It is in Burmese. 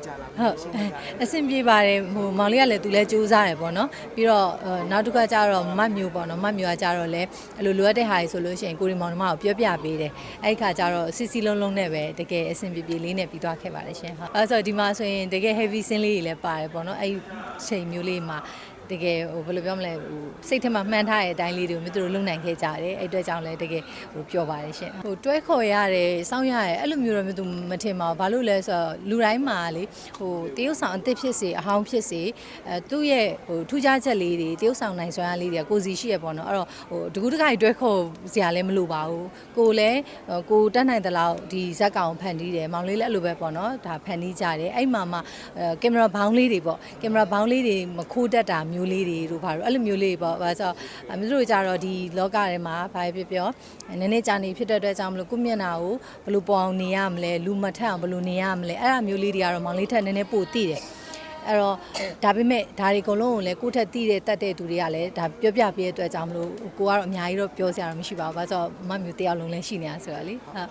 ကြလား ဟုတ်အဆင်ပြေပါတယ်ဟိုမောင်လေးကလည်းသူလည်းစူးစမ်းတယ်ပေါ့နော်ပြီးတော့နောက်တစ်ခါကျတော့မတ်မျိုးပေါ့နော်မတ်မျိုးကကျတော့လည်းအဲ့လိုလိုအပ်တဲ့ဟာတွေဆိုလို့ရှိရင်ကိုရီမောင်နှမကိုပြောပြပေးတယ်အဲ့ဒီခါကျတော့စီစီလုံးလုံးနဲ့ပဲတကယ်အဆင်ပြေပြေလေးနဲ့ပြီးသွားခဲ့ပါတယ်ရှင်ဟုတ်အဲ့ဆိုဒီမှာဆိုရင်တကယ် heavy scene လေးတွေလည်းပါတယ်ပေါ့နော်အဲ့ချိန်မျိုးလေးမှာတကယ်ဟိုဘယ်လိုပြောမလဲဟိုစိတ်ထဲမှာမှန်းထားတဲ့အတိုင်းလေးတွေကိုသူတို့လုံနိုင်ခဲ့ကြတယ်အဲ့အတွက်ကြောင့်လည်းတကယ်ဟိုပျော်ပါတယ်ရှင်ဟိုတွဲခေါ်ရတယ်စောင့်ရတယ်အဲ့လိုမျိုးတော့သူမထင်ပါဘူးဘာလို့လဲဆိုတော့လူတိုင်းမှာလေဟိုတရုတ်ဆောင်အသစ်ဖြစ်စေအဟောင်းဖြစ်စေသူ့ရဲ့ဟိုထူးခြားချက်လေးတွေတရုတ်ဆောင်နိုင်စွမ်းအားလေးတွေကိုစီရှိရပေါ့နော်အဲ့တော့ဟိုတကူတကိုင်တွဲခေါ်စရာလည်းမလိုပါဘူးကိုလည်းကိုတက်နိုင်တဲ့လောက်ဒီဇက်ကောင်ဖန်တီးတယ်မောင်လေးလည်းအဲ့လိုပဲပေါ့နော်ဒါဖန်တီးကြတယ်အဲ့မှာမှကင်မရာဘောင်းလေးတွေပေါ့ကင်မရာဘောင်းလေးတွေမခိုးတတ်တာမျိုးလေးတွေတို့ဘာလို့အဲ့လိုမျိုးလေးပေါ့ဘာဆိုတော့မြို့တို့ကြတော့ဒီလောကထဲမှာဘာဖြစ်ပြောနည်းနည်းကြာနေဖြစ်တဲ့အတွက်ကြောင့်မလို့ကိုမျက်နှာကိုဘယ်လိုပေါ်အောင်နေရမလဲလူမထက်အောင်ဘယ်လိုနေရမလဲအဲ့ဒါမျိုးလေးတွေကတော့မောင်လေးထက်နည်းနည်းပိုသိတယ်အဲ့တော့ဒါပေမဲ့ဒါတွေအကုန်လုံးကိုလည်းကိုယ့်ထက်သိတဲ့တတ်တဲ့သူတွေကလည်းဒါပြောပြပေးတဲ့အတွက်ကြောင့်မလို့ကိုကတော့အများကြီးတော့ပြောစရာတော့မရှိပါဘူးဘာလို့ဆိုတော့မမျိုးတယောက်လုံးလည်းရှိနေတာဆိုတော့လေဟုတ်